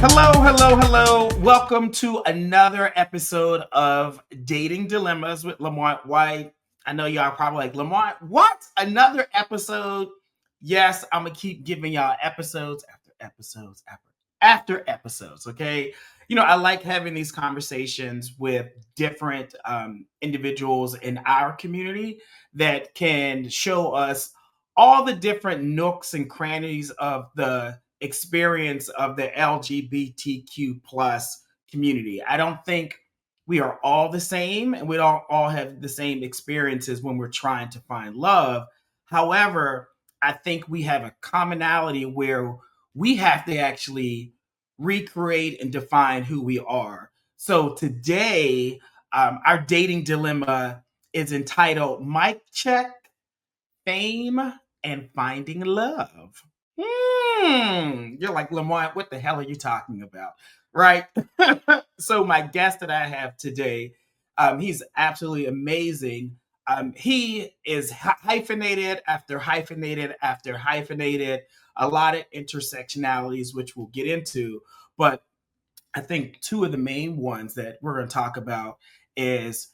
Hello, hello, hello. Welcome to another episode of Dating Dilemmas with Lamont White. I know y'all probably like, Lamont, what? Another episode? Yes, I'm going to keep giving y'all episodes after episodes after episodes, okay? I like having these conversations with different individuals in our community that can show us all the different nooks and crannies of the experience of the LGBTQ plus community. I don't think we are all the same and we don't all have the same experiences when we're trying to find love. However, I think we have a commonality where we have to actually recreate and define who we are. So today, our dating dilemma is entitled Mic Check, Fame, and Finding Love. You're like, Lamont, what the hell are you talking about? Right? So, my guest that I have today, he's absolutely amazing. He is hyphenated after hyphenated after hyphenated, a lot of intersectionalities, which we'll get into. But I think two of the main ones that we're going to talk about is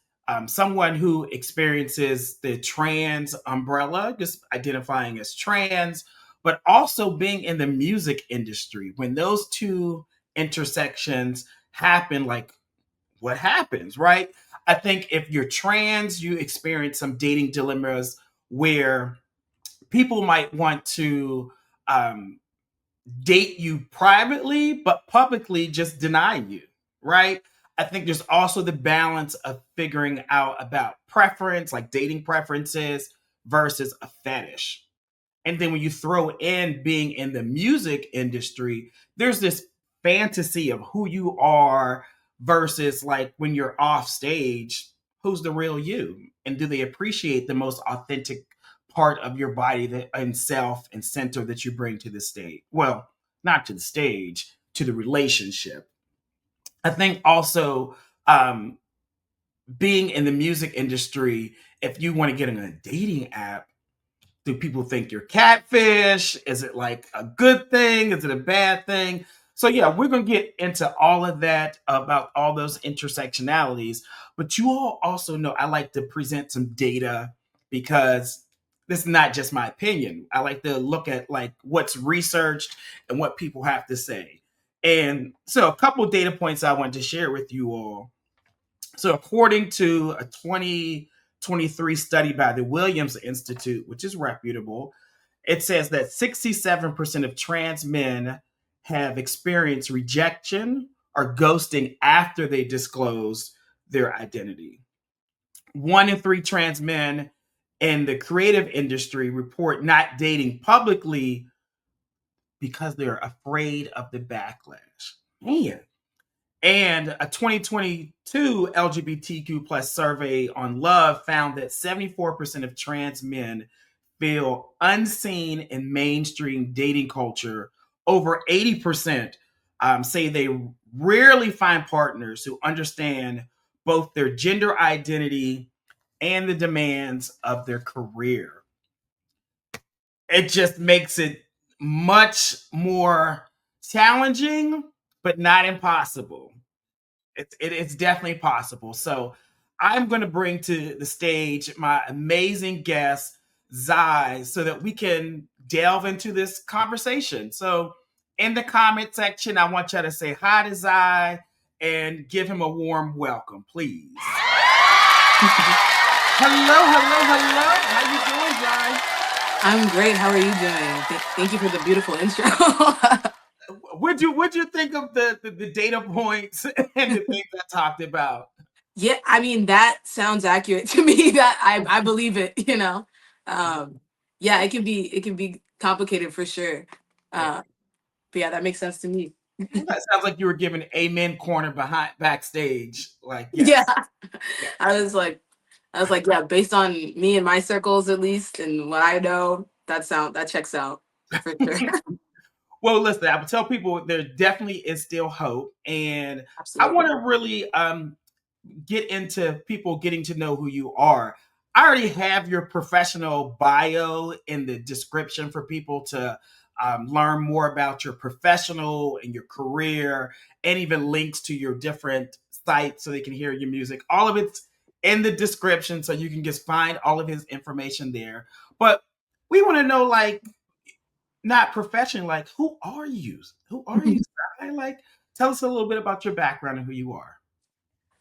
someone who experiences the trans umbrella, just identifying as trans, but also being in the music industry. When those two intersections happen, like what happens, right? I think if you're trans, you experience some dating dilemmas where people might want to um, date you privately, but publicly just deny you, right? I think there's also the balance of figuring out about preference, like dating preferences versus a fetish. And then when you throw in being in the music industry, there's this fantasy of who you are versus like when you're off stage, who's the real you? And do they appreciate the most authentic part of your body that and self and center that you bring to the stage? Well, not to the stage, to the relationship. I think also being in the music industry, if you want to get in a dating app, do people think you're catfish? Is it like a good thing? Is it a bad thing? So yeah, we're gonna get into all of that about all those intersectionalities. But you all also know I like to present some data because this is not just my opinion. I like to look at like what's researched and what people have to say. And so a couple data points I wanted to share with you all. So, according to a 2023 study by the Williams Institute, which is reputable, it says that 67% of trans men have experienced rejection or ghosting after they disclose their identity. One in three trans men in the creative industry report not dating publicly because they're afraid of the backlash. Man, and a 2022 LGBTQ plus survey on love found that 74% of trans men feel unseen in mainstream dating culture. Over 80% say they rarely find partners who understand both their gender identity and the demands of their career. It just makes it much more challenging, but not impossible. It's definitely possible. So I'm going to bring to the stage my amazing guest, Zai, so that we can delve into this conversation. So in the comment section, I want y'all to say hi to Zai and give him a warm welcome, please. Hello, hello, hello. How you doing, Zai? I'm great. How are you doing? Thank you for the beautiful intro. What'd you think of the data points and the things I talked about? Yeah, I mean that sounds accurate to me. That I believe it. Yeah, it can be complicated for sure. But yeah, that makes sense to me. That sounds like you were giving amen corner behind backstage. Like, Yeah. yes. Yeah. I was like, yeah, based on me and my circles at least and what I know, that checks out for sure. Well, listen, I would tell people there definitely is still hope. And I want Absolutely. to really get into people getting to know who you are. I already have your professional bio in the description for people to learn more about your professional and your career, and even links to your different sites so they can hear your music. All of it's in the description, so you can just find all of his information there. But we want to know, like, not profession, like, who are you? Who are you? Sky? Like, tell us a little bit about your background and who you are.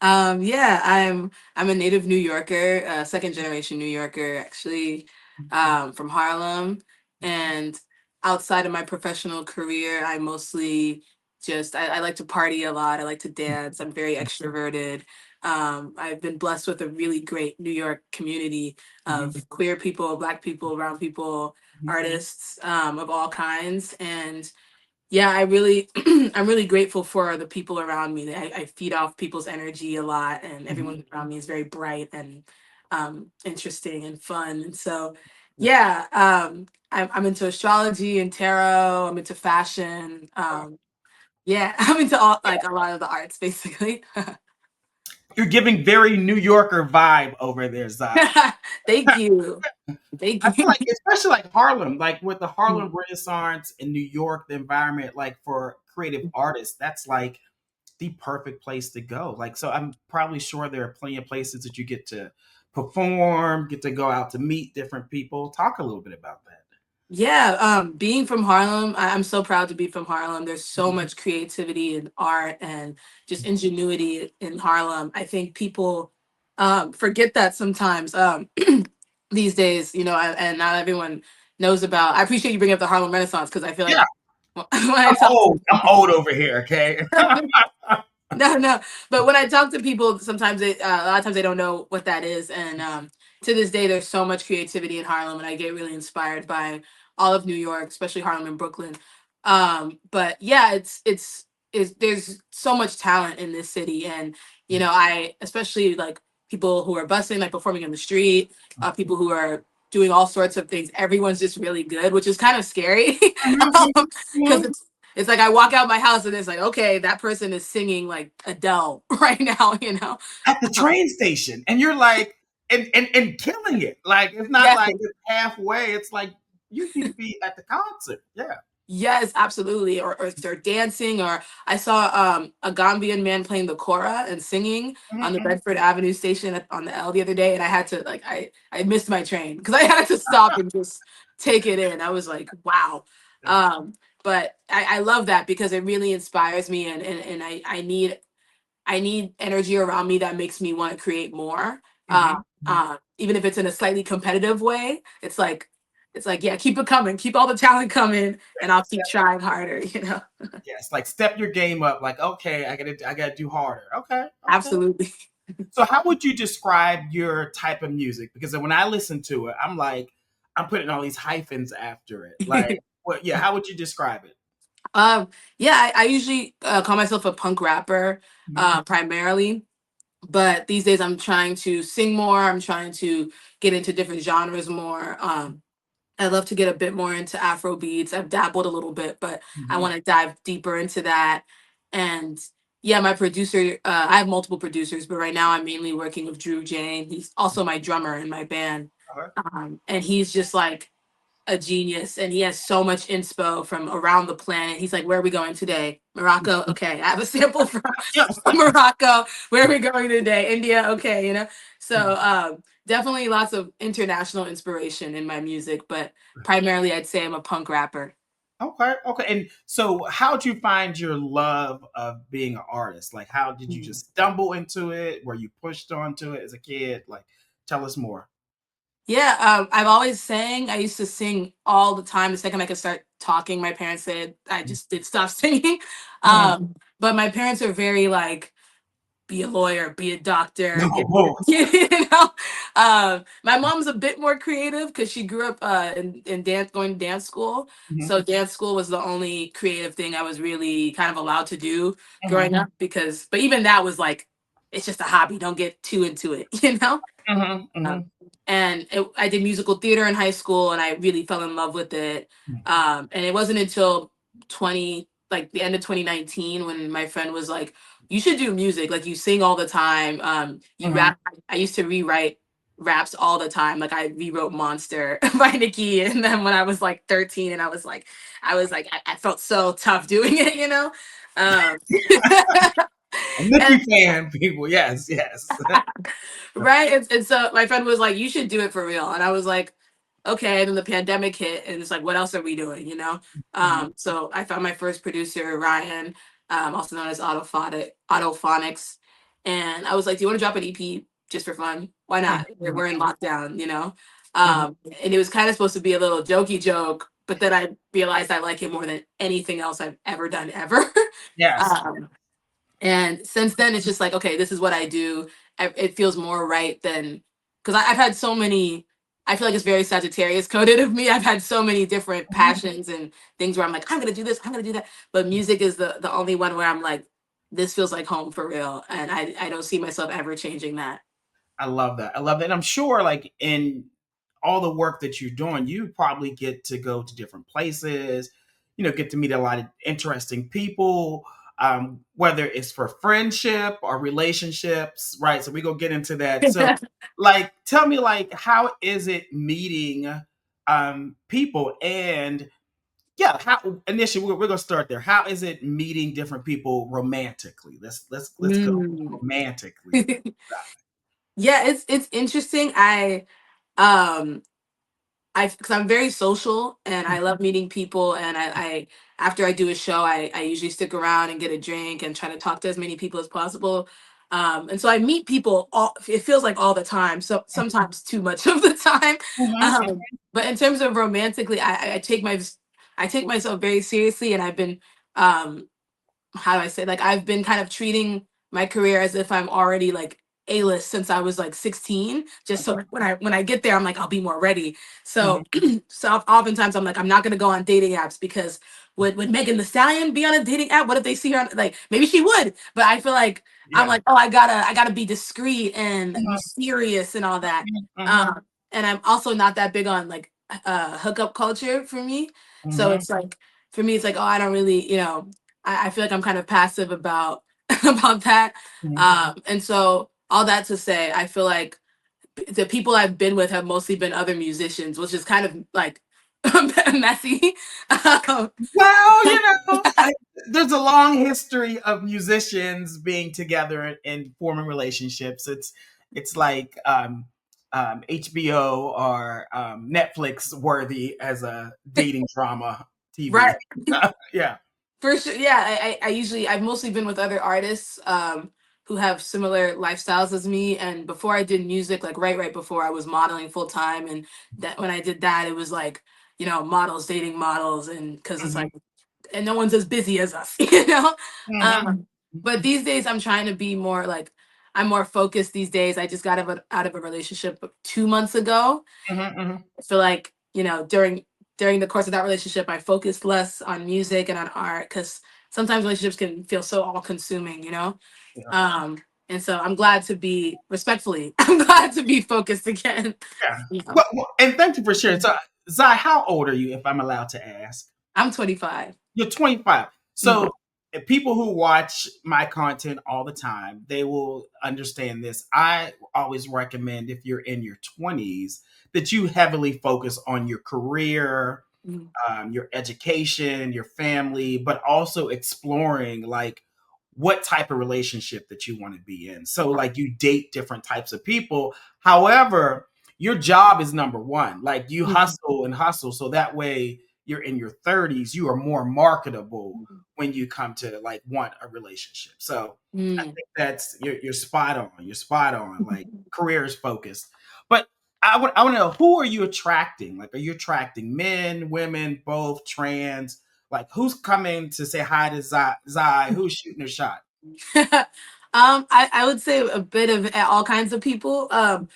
Yeah, I'm a native New Yorker, second generation New Yorker, actually, from Harlem. And outside of my professional career, I mostly I like to party a lot. I like to dance. I'm very extroverted. I've been blessed with a really great New York community Mhm, of queer people, Black people, brown people, mhm, artists of all kinds, and yeah, I really I'm really grateful for the people around me. I feed off people's energy a lot, and mhm. everyone around me is very bright and interesting and fun. And so, yeah, I'm into astrology and tarot. I'm into fashion. Yeah, I'm into all like a lot of the arts, basically. You're giving very New Yorker vibe over there, Zai. Thank you, thank I feel you. like, especially like Harlem, like with the Harlem Renaissance in New York, the environment, like for creative artists, that's like the perfect place to go. Like, so I'm probably sure there are plenty of places that you get to perform, get to go out to meet different people. Talk a little bit about that. Yeah, being from Harlem, I'm so proud to be from Harlem. There's so much creativity and art and just ingenuity in Harlem. I think people forget that sometimes these days, and not everyone knows about. I appreciate you bringing up the Harlem Renaissance because I feel Yeah, like when I talk to I'm old over here. Okay. no, no. But when I talk to people, sometimes a lot of times they don't know what that is. And to this day, there's so much creativity in Harlem, and I get really inspired by all of New York, especially Harlem and Brooklyn. But yeah, it's there's so much talent in this city, and I especially like people who are busing, like performing in the street, people who are doing all sorts of things. Everyone's just really good, which is kind of scary Mhm, because mhm. it's like I walk out my house and it's like, okay, that person is singing like Adele right now. At the Um, train station, and you're like, and killing it. Like, it's not yes, like it's halfway. It's like you need to be at the concert. Yeah. yes, absolutely. Or they're dancing. Or I saw a Gambian man playing the kora and singing Mhm, on the mhm. Bedford Avenue station on the L the other day, and I had to like I missed my train because I had to stop and just take it in. I was like, wow. Yeah. Um, but I love that because it really inspires me, and I need energy around me that makes me want to create more. Mhm. Even if it's in a slightly competitive way, it's like, yeah, keep it coming, keep all the talent coming, and I'll keep trying harder. Yes, like step your game up. Like, okay, I gotta do harder. Okay, okay. Absolutely. So how would you describe your type of music? Because when I listen to it, I'm like, I'm putting all these hyphens after it. Like, what? Yeah, how would you describe it? Yeah, I usually call myself a punk rapper, Mhm, primarily. But these days, I'm trying to sing more. I'm trying to get into different genres more. I love to get a bit more into Afro beats. I've dabbled a little bit, but I mhm. want to dive deeper into that. And yeah, my producer, I have multiple producers, but right now I'm mainly working with Drew Jane. He's also my drummer in my band. Okay. And he's just like a genius, and he has so much inspo from around the planet. He's like, where are we going today? Morocco. Okay. I have a sample from Yeah. Morocco. Where are we going today? India. Okay. So definitely lots of international inspiration in my music, but primarily I'd say I'm a punk rapper. Okay. Okay. And so, how did you find your love of being an artist? Like, how did you Mhm. just stumble into it? Were you pushed onto it as a kid? Like, tell us more. Yeah, I've always sang. I used to sing all the time. The second I could start talking, my parents said I just did stop singing. Mhm. But my parents are very like, be a lawyer, be a doctor, get Oh, you know. My mom's a bit more creative because she grew up in dance, going to dance school. mhm, So dance school was the only creative thing I was really kind of allowed to do growing mhm, up. But even that was like, it's just a hobby. Don't get too into it. mhm, Um, mhm, and I did musical theater in high school, and I really fell in love with it. And it wasn't until like the end of 2019, when my friend was like, "You should do music. Like you sing all the time. You mhm, rap." I used to rewrite. raps all the time. Like I rewrote Monster by Nicki, and then when I was like 13, and I felt so tough doing it, you know. Um, A Nicki and fan, people. Yes, yes. right, and so my friend was like, "You should do it for real," and I was like, "Okay." And then the pandemic hit, and it's like, "What else are we doing?" You know. Mhm. So I found my first producer, Ryan, also known as Autophonics, and I was like, "Do you want to drop an EP just for fun? Why Mhm. not? We're in lockdown, you know." Mhm. And it was kind of supposed to be a little jokey joke, but then I realized I like it more than anything else I've ever done ever. Yes. um, and since then, it's just like, okay, this is what I do. It feels more right than because I've had so many. I feel like it's very Sagittarius coded of me. I've had so many different passions and things where I'm like, I'm gonna do this, I'm gonna do that. But music is the only one where I'm like, this feels like home for real, and I don't see myself ever changing that. I love that. I love that. And I'm sure, like, in all the work that you're doing, you probably get to go to different places, get to meet a lot of interesting people, whether it's for friendship or relationships, right? So we go get into that. So, like, tell me, like, how is it meeting people? And yeah, how initially we're gonna start there. How is it meeting different people romantically? Let's go Mm. romantically. Yeah, it's interesting. Um because I'm very social and I love meeting people, and I after I do a show, I usually stick around and get a drink and try to talk to as many people as possible. And so I meet people all, it feels like all the time, so sometimes too much of the time. Mhm. Um, but in terms of romantically, I take myself very seriously, and I've been um how do I say, like, I've been kind of treating my career as if I'm already like A-list since I was like 16, just so when I get there, I'm like, I'll be more ready. So Mhm. so oftentimes I'm like, I'm not gonna go on dating apps because would Megan the Stallion be on a dating app? What if they see her on, like, maybe she would, but I feel like I'm Yeah. like, oh, I gotta be discreet and Mhm. mysterious and all that. Mhm. Um and I'm also not that big on like hookup culture for me. So Mhm. it's like for me, it's like, oh, I don't really, I feel like I'm kind of passive about about that. Mhm. And so all that to say, I feel like the people I've been with have mostly been other musicians, which is kind of like messy. Um, Well, there's a long history of musicians being together and forming relationships. It's like HBO or Netflix worthy as a dating drama TV. right. Yeah. For sure. Yeah, I usually I've mostly been with other artists who have similar lifestyles as me. And before I did music, like right before, I was modeling full time, and that when I did that, it was like, models dating models, and because it's Mhm. like, and no one's as busy as us, you know. Mhm. Um, but these days, I'm trying to be more like, I'm more focused these days. I just got out of a relationship 2 months ago. Mhm. Mhm. I feel like, during the course of that relationship, I focused less on music and on art because sometimes relationships can feel so all consuming, you know. Yeah. Um, and so I'm glad to be respectfully, I'm glad to be focused again. Yeah. You know, And thank you for sharing. So, Zai, how old are you, if I'm allowed to ask? I'm 25. You're 25. Mhm. So people who watch my content all the time, they will understand this. I always recommend if you're in your 20s that you heavily focus on your career, Mhm. your education, your family, but also exploring like what type of relationship that you want to be in. So like you date different types of people. However, your job is number one. Like you Mhm. hustle and hustle so that way you're in your 30s, you are more marketable when you come to like want a relationship. So I Mhm. think that's you're spot on. You're spot on. Like career is focused. But I want to know, who are you attracting? Like, are you attracting men, women, both, trans? Like, who's coming to say hi to Zai? Who's shooting a shot? I would say a bit of all kinds of people. I'm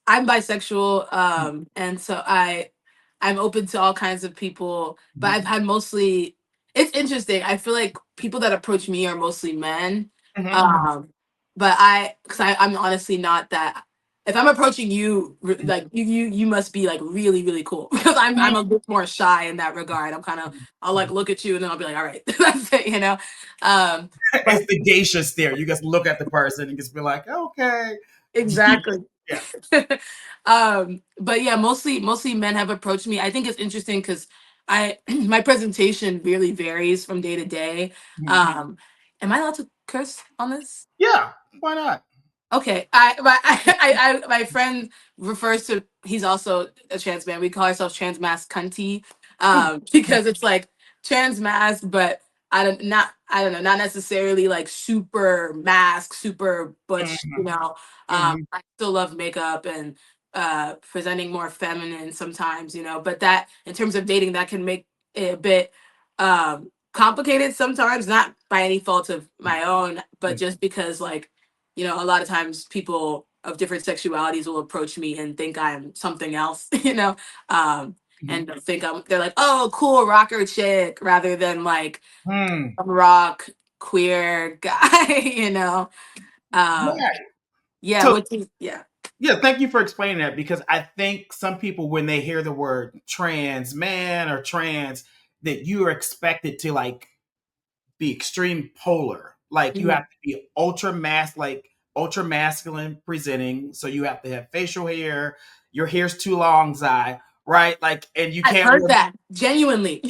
bisexual, and so I'm open to all kinds of people. But Mhm. I've had mostly. It's interesting. I feel like people that approach me are mostly men. Mhm. Um, but because I'm honestly not that. If I'm approaching you, like you must be like really really cool because I'm a bit more shy in that regard. I'll like look at you and then I'll be like, all right, that's it, you know. Um, but It's the geisha stare. You just look at the person and just be like, okay. exactly. Yeah. But yeah, mostly men have approached me. I think it's interesting because I my presentation really varies from day to day. Mhm. Um, am I allowed to curse on this? Yeah. Why not? Okay, my friend refers to, he's also a trans man. We call ourselves trans mask cunty, Mm, because it's like trans mask, but I don't know, not necessarily like super mask, super butch. mhm, mhm, I still love makeup and presenting more feminine sometimes. But that in terms of dating, that can make it a bit complicated sometimes, not by any fault of my own, but mhm, just because like a lot of times people of different sexualities will approach me and think I'm something else, um, mhm, and they're like, oh, cool rocker chick, rather than like mm. a rock queer guy, Um, Right. yeah, So which is, yeah, yeah, thank you for explaining that because I think some people when they hear the word trans man or trans, that you are expected to like be extreme polar. Like you have mhm. to be ultra masculine presenting. So you have to have facial hair, your hair's too long, Zai, right? Like, and I've heard that genuinely.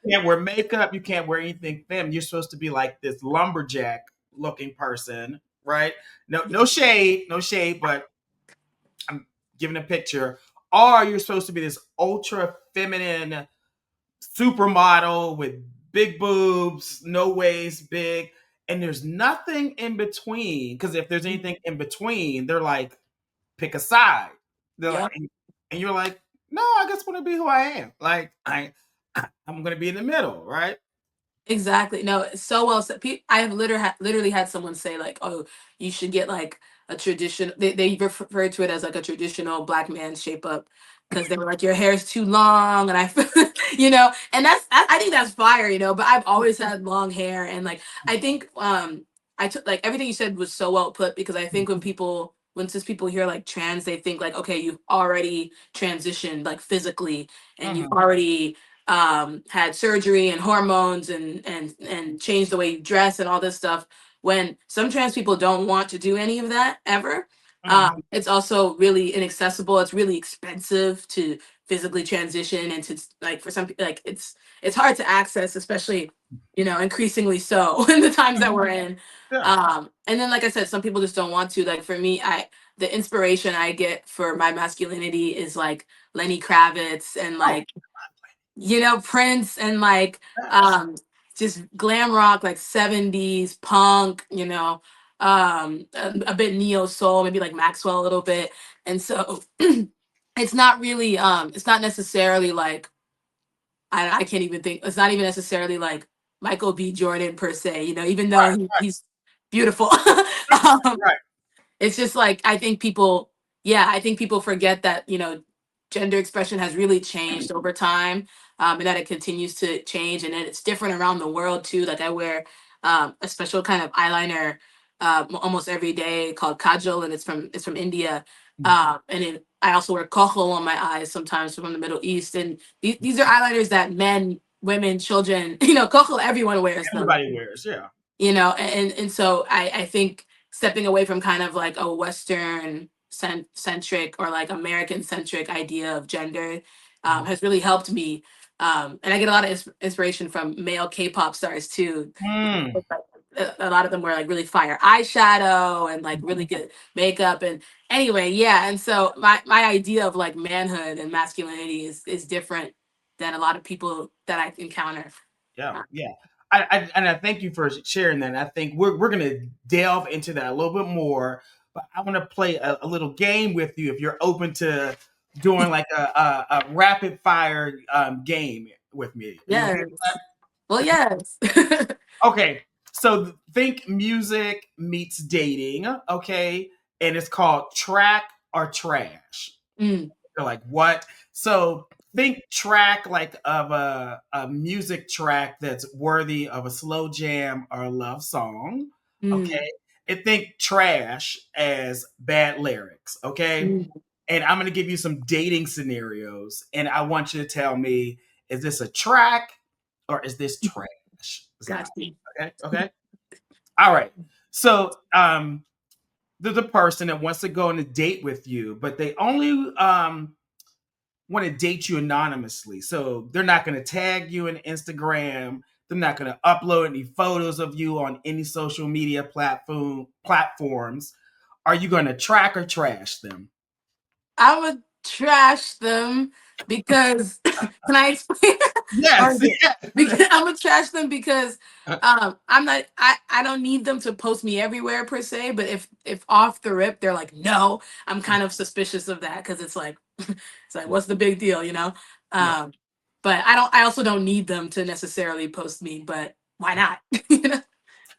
you can't wear makeup, you can't wear anything feminine. You're supposed to be like this lumberjack looking person, right? No, no shade, no shade, but I'm giving a picture. Or you're supposed to be this ultra feminine supermodel with big boobs, no waist, big, and there's nothing in between. Because if there's anything in between, they're like, pick a side. They're like, Yep. and you're like, no, I just want to be who I am. Like I'm gonna be in the middle, right? Exactly. No, it's so well said. I have literally had someone say like, "Oh, you should get like a tradition." They refer to it as like a traditional black man shape up because they were like, "Your hair is too long," and and I think that's fire, But I've always had long hair, and like I think I took like everything you said was so well put because I think when cis people hear like trans, they think like, okay, you've already transitioned like physically, and you've Mhm, already had surgery and hormones and changed the way you dress and all this stuff. When some trans people don't want to do any of that ever, mhm, it's also really inaccessible. It's really expensive to physically transition, and to like for some people, like it's hard to access, especially increasingly so in the times that we're mhm. in. Yeah. And then, like I said, some people just don't want to. Like for me, I the inspiration I get for my masculinity is like Lenny Kravitz and Oh, like Prince and like yes. just glam rock, like 70s punk, a bit neo soul, maybe like Maxwell a little bit. And so it's not necessarily like I can't even think, it's not even necessarily like Michael B. Jordan per se, even though Right, he's beautiful. um, right. it's just like I think people forget that gender expression has really changed over time, and that it continues to change, and that it's different around the world too. Like I wear a special kind of eyeliner almost every day called kajal, and it's from India. Mhm. I also wear kohol on my eyes sometimes from the Middle East, and these are eyeliners that men, women, children, kohol, everyone wears them. Everybody wears, yeah. And so I think stepping away from kind of like a Western centric or like American centric idea of gender Mhm. has really helped me. And I get a lot of inspiration from male K-pop stars too. Mm. A lot of them wear like really fire eyeshadow and like really good makeup. And anyway, yeah. And so my idea of like manhood and masculinity is different than a lot of people that I encounter. Yeah, yeah. I thank you for sharing that. I think we're gonna delve into that a little bit more, but I want to play a little game with you if you're open to doing like a rapid fire game with me. You okay? Yes. Well, yes. Okay, so think music meets dating, okay, and it's called track or trash. Mm, They're like, what? So think track like of a music track that's worthy of a slow jam or a love song. mm, Okay. And think trash as bad lyrics. Okay. mm. And I'm going to give you some dating scenarios. And I want you to tell me, is this a track or is this trash? Zai? Got you. Okay. Okay. All right. So there's a person that wants to go on a date with you, but they only want to date you anonymously. So they're not going to tag you in Instagram. They're not going to upload any photos of you on any social media platforms. Are you going to track or trash them? I would trash them because can I explain? Yes. Or because I'm gonna trash them because I'm not I don't need them to post me everywhere per se, but if off the rip they're like no, I'm kind of suspicious of that because it's like what's the big deal, you know? Yeah. Um but I also don't need them to necessarily post me, but why not? You know?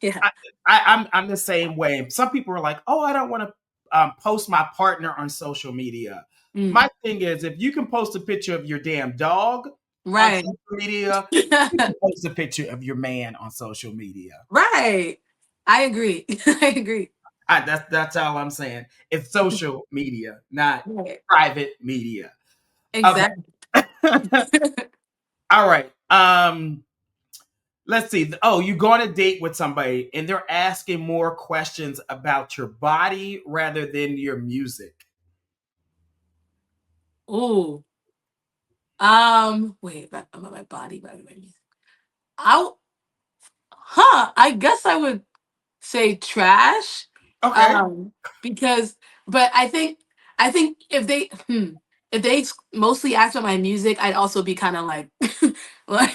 Yeah. I, I'm the same way. Some people are like, "Oh, I don't want to post my partner on social media." Mm, My thing is, if you can post a picture of your damn dog on right. social media, you can post a picture of your man on social media. Right. I agree. I agree. That's all I'm saying. It's social media, not Right. private media. Okay. Exactly. All right. Let's see. Oh, you go on a date with somebody and they're asking more questions about your body rather than your music. Ooh. Wait, about my body, about my music. I I guess I would say trash. Okay. Um, because, but I think if they mostly asked about my music, I'd also be kind of like, like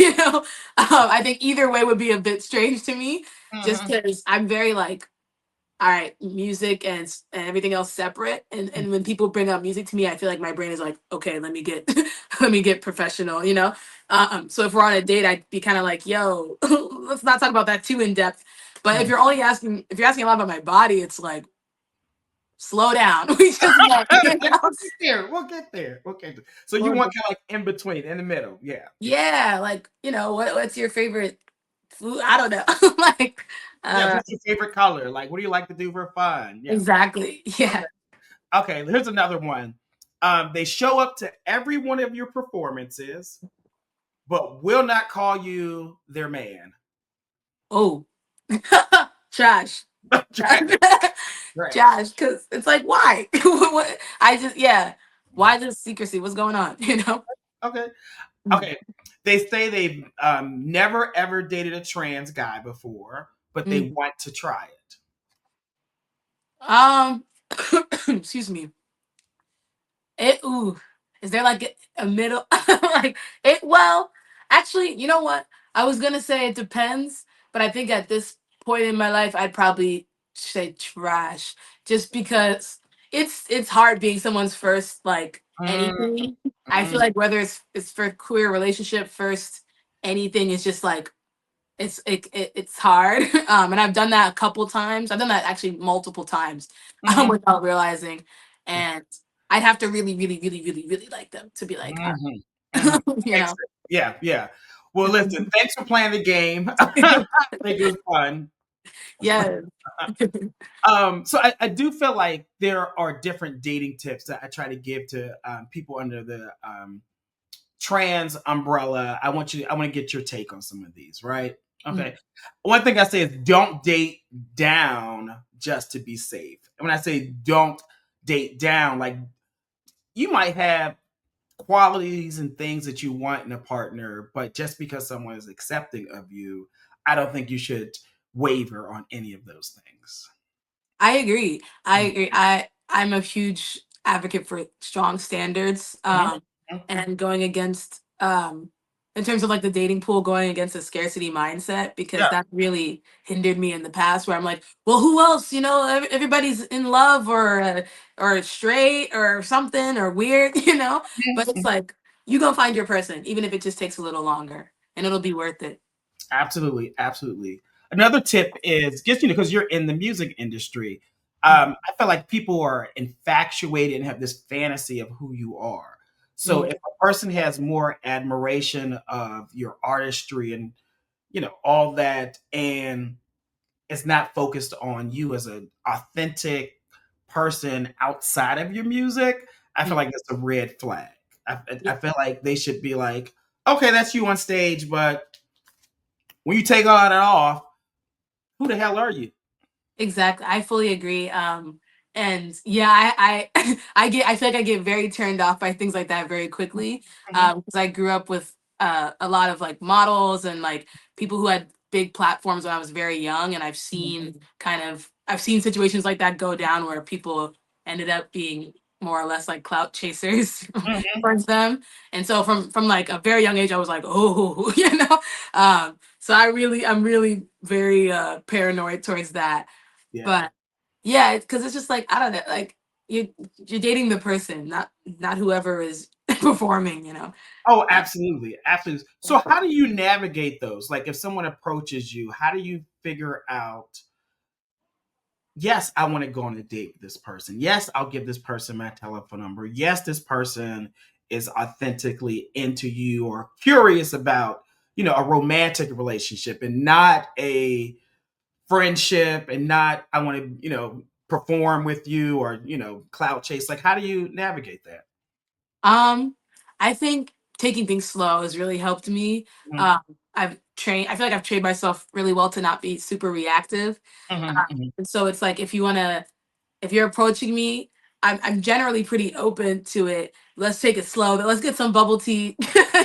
I think either way would be a bit strange to me, just Mhm. because I'm very like all right, music and everything else separate. And when people bring up music to me, I feel like my brain is like, okay, let me get let me get professional, you know. So if we're on a date, I'd be kind of like, yo, let's not talk about that too in depth. But Mhm. if you're asking a lot about my body, it's like, slow down. We just met, you know. We'll get there. We'll get there. We'll get there. So you Well, want kind of like in between, in the middle. Yeah. Yeah. yeah, like what's your favorite food? I don't know, like, Yeah. uh, What's your favorite color? Like, what do you like to do for fun? Yeah. exactly, yeah. Okay. Okay. Here's another one. They show up to every one of your performances, but will not call you their man. Oh, trash. Trash. Trash. Trash. Trash, because it's like, why? What, I just, yeah. Why this secrecy? What's going on? You know? Okay. Mm. Okay. They say they've never ever dated a trans guy before, but they Mm. want to try it. Um, excuse me. Ooh, is there like a middle like it well, actually, you know what? I was gonna say it depends, but I think at this point in my life I'd probably say trash. Just because it's hard being someone's first like Mm, anything. I feel mm, like whether it's for queer relationship first anything is just like it's hard. And I've done that a couple times. I've done that actually multiple times mhm, without realizing. And I'd have to really, really, really, really, really like them to be like, all mhm, mhm. right, you Makes know. sense. Yeah, yeah. Well, listen, thanks for playing the game. I think it was fun. Yeah. So I do feel like there are different dating tips that I try to give to people under the trans umbrella. I want to get your take on some of these, right? Mm. Okay. One thing I say is don't date down just to be safe. And when I say don't date down, like you might have qualities and things that you want in a partner, but just because someone is accepting of you, I don't think you should waver on any of those things. I agree. I agree. I'm a huge advocate for strong standards, Mhm, mhm, and going against in terms of like the dating pool, going against a scarcity mindset, because yeah. that really hindered me in the past where I'm like, well, who else? You know, everybody's in love or straight or something or weird, you know. But it's Mhm. like you gonna find your person, even if it just takes a little longer, and it'll be worth it. Absolutely, absolutely. Another tip is just because you're in the music industry, Mm, I feel like people are infatuated and have this fantasy of who you are. So mm, if a person has more admiration of your artistry and all that, and it's not focused on you as an authentic person outside of your music, I feel mm. like that's a red flag. I feel like they should be like, okay, that's you on stage, but when you take all that off, who the hell are you? Exactly. I fully agree. And yeah, I feel like I get very turned off by things like that very quickly, Mhm, because I grew up with a lot of like models and like people who had big platforms when I was very young, and mhm, I've seen situations like that go down where people ended up being more or less like clout chasers mhm. towards them. And so from like a very young age, I was like, oh, you know. So I'm really very paranoid towards that. Yeah. But yeah, because it's just like I don't know, like you you're dating the person, not whoever is performing, you know. Oh, absolutely, absolutely. So, how do you navigate those? Like, if someone approaches you, how do you figure out? Yes, I want to go on a date with this person. Yes, I'll give this person my telephone number. Yes, this person is authentically into you or curious about, a romantic relationship and not a friendship and not I want to, perform with you or, clout chase. Like, how do you navigate that? Um, I think taking things slow has really helped me. Mhm, Um, I feel like I've trained myself really well to not be super reactive. mhm, mhm, And so it's like if you're approaching me, I'm generally pretty open to it. Let's take it slow. Let's get some bubble tea,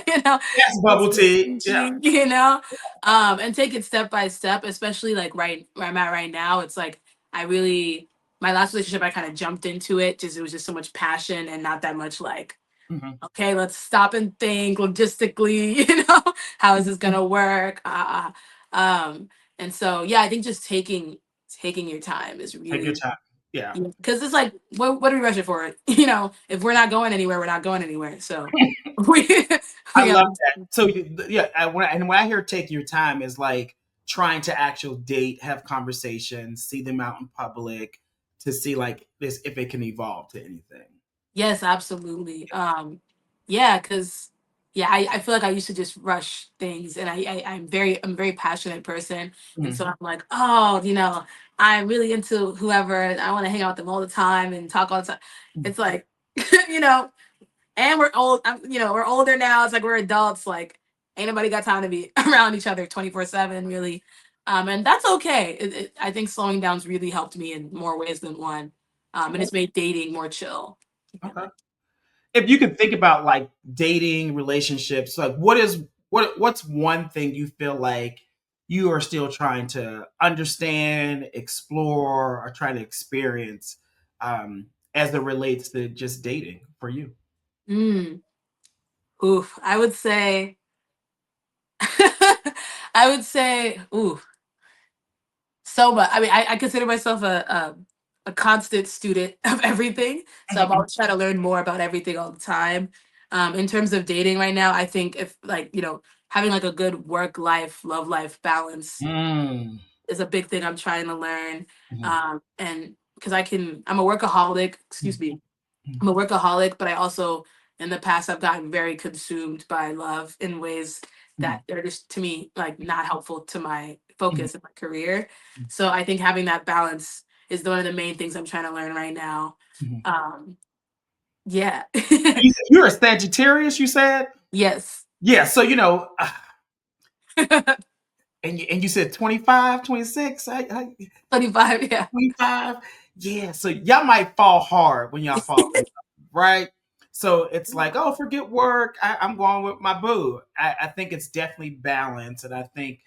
you know, yes, get bubble some tea. Yeah. kimchi, and take it step by step. Especially like right where I'm at right now, it's like I really my last relationship I kind of jumped into it. Just it was just so much passion and not that much like Mhm, okay, let's stop and think logistically, how is this gonna work? And so yeah, I think just taking your time is take your really time. Yeah. because it's like what are we rushing for? If we're not going anywhere, we're not going anywhere. So we I we got love that. So yeah, when I hear take your time is like trying to actual date, have conversations, see them out in public to see like this if it can evolve to anything. yes, absolutely. Yeah, because yeah, I feel like I used to just rush things, and I'm a very passionate person, and so Mhm. I'm like, oh, I'm really into whoever, and I want to hang out with them all the time and talk all the time. Mhm. It's like, you know, and we're old. We're older now. It's like we're adults. Like, ain't nobody got time to be around each other 24/7, really. And that's okay. I think slowing down's really helped me in more ways than one, and Okay. it's made dating more chill. Okay. If you could think about like dating, relationships, like what's one thing you feel like you are still trying to understand, explore, or try to experience as it relates to just dating for you? Mm, oof. I would say, I would say, ooh, so much. I mean, I consider myself a constant student of everything. So I'm Mhm, always trying to learn more about everything all the time. In terms of dating right now, I think if like, having like a good work life, love life balance mm, is a big thing I'm trying to learn. mhm, And because I'm a workaholic, excuse mhm, me, mhm, I'm a workaholic, but I also in the past I've gotten very consumed by love in ways mhm, that are just to me like not helpful to my mhm, focus in my career. mhm, So I think having that balance is one of the main things I'm trying to learn right now. mhm. Um, yeah. You're a Sagittarius, you said? Yes. Yeah, so and you said 25, 26. 25, yeah. 25. Yeah, so y'all might fall hard when y'all fall in love, right? So it's like, oh, forget work. I'm going with my boo. I think it's definitely balance, and I think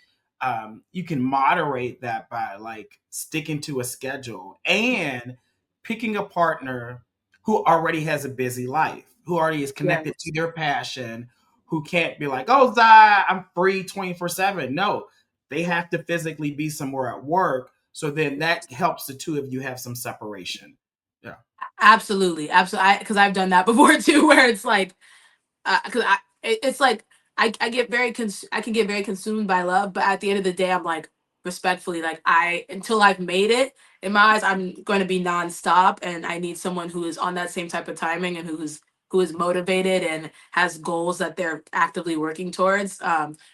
you can moderate that by like sticking to a schedule and picking a partner who already has a busy life, who already is connected to Yes. their passion, who can't be like, oh, Zai, I'm free 24/7. No, they have to physically be somewhere at work. So then that helps the two of you have some separation. Yeah. Absolutely. Absolutely. Because I've done that before too, where it's like, because it's like I get I can get very consumed by love, but at the end of the day, I'm like respectfully, like until I've made it in my eyes, I'm going to be nonstop, and I need someone who is on that same type of timing and who is motivated and has goals that they're actively working towards.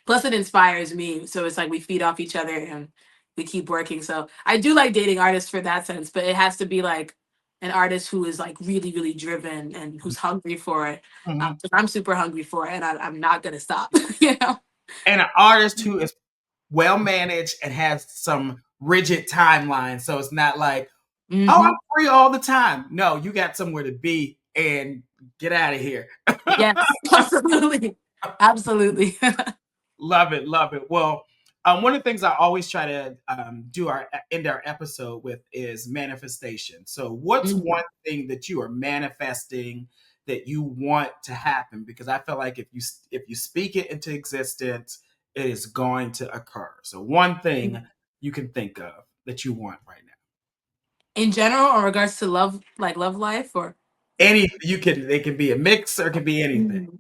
Plus, it inspires me, so it's like we feed off each other and we keep working. So I do like dating artists for that sense, but it has to be like an artist who is like really really driven and who's hungry for it. Mhm. 'Cause I'm super hungry for it, and I'm not gonna stop. you know. And an artist who is well managed and has some rigid timeline. So it's not like, Oh, I'm Hmm. free all the time. No, you got somewhere to be and get out of here. Yes, absolutely. Absolutely. Love it, love it. Well, one of the things I always try to do our end our episode with is manifestation. So, what's Mhm. one thing that you are manifesting that you want to happen? Because I feel like if you speak it into existence, it is going to occur. So, one thing you can think of that you want right now. In general, in regards to love, like love life, or Any you can it can be a mix or it can be anything. mm.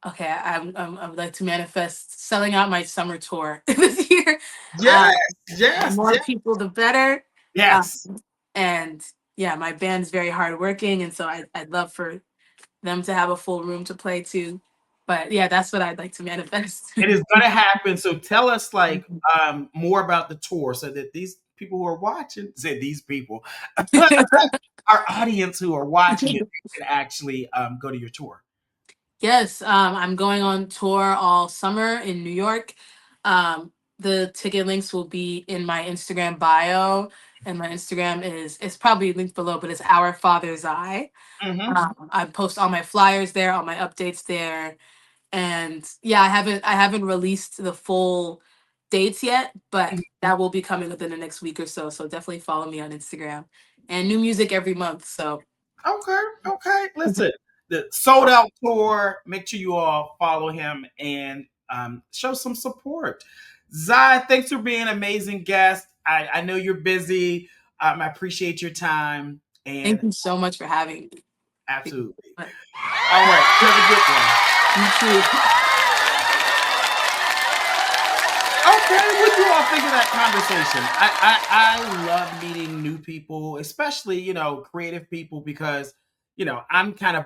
Okay, I would like to manifest selling out my summer tour this year. Yes, The yes, more yes, people, the better. Um, yes. and yeah, my band's very hardworking, and so I'd love for them to have a full room to play to. But yeah, that's what I'd like to manifest. It is going to happen. So tell us like more about the tour, so that these people who are watching, say these people, our audience who are watching it, can actually go to your tour. Yes, I'm going on tour all summer in New York. The ticket links will be in my Instagram bio, and my Instagram is it's probably linked below, but it's Our Father's Eye. Hmm. I post all my flyers there, all my updates there, and yeah, I haven't released the full dates yet, but that will be coming within the next week or so. So definitely follow me on Instagram, and new music every month. So Okay, okay. Listen, the sold out tour. Make sure you all follow him and show some support. Zai, thanks for being an amazing guest. I know you're busy. I appreciate your time thank and you so much for having me. absolutely. All right, you have a good one. You too. Okay, what do you all think of that conversation? I love meeting new people, especially creative people, because I'm kind of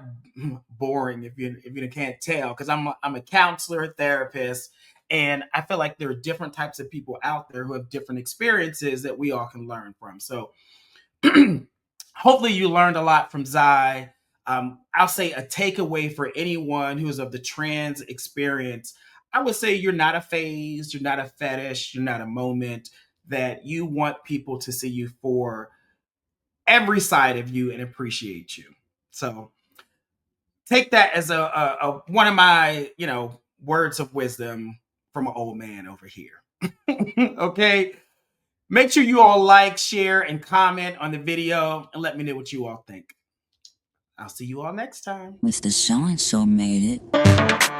boring if you can't tell, because I'm a counselor, therapist, and I feel like there are different types of people out there who have different experiences that we all can learn from. So hopefully you learned a lot from Zai. I'll say a takeaway for anyone who's of the trans experience. I would say you're not a phase, you're not a fetish, you're not a moment, that you want people to see you for every side of you and appreciate you. So take that as a one of my, words of wisdom from an old man over here. Okay. Make sure you all like, share, and comment on the video and let me know what you all think. I'll see you all next time. Mr. So and so made it.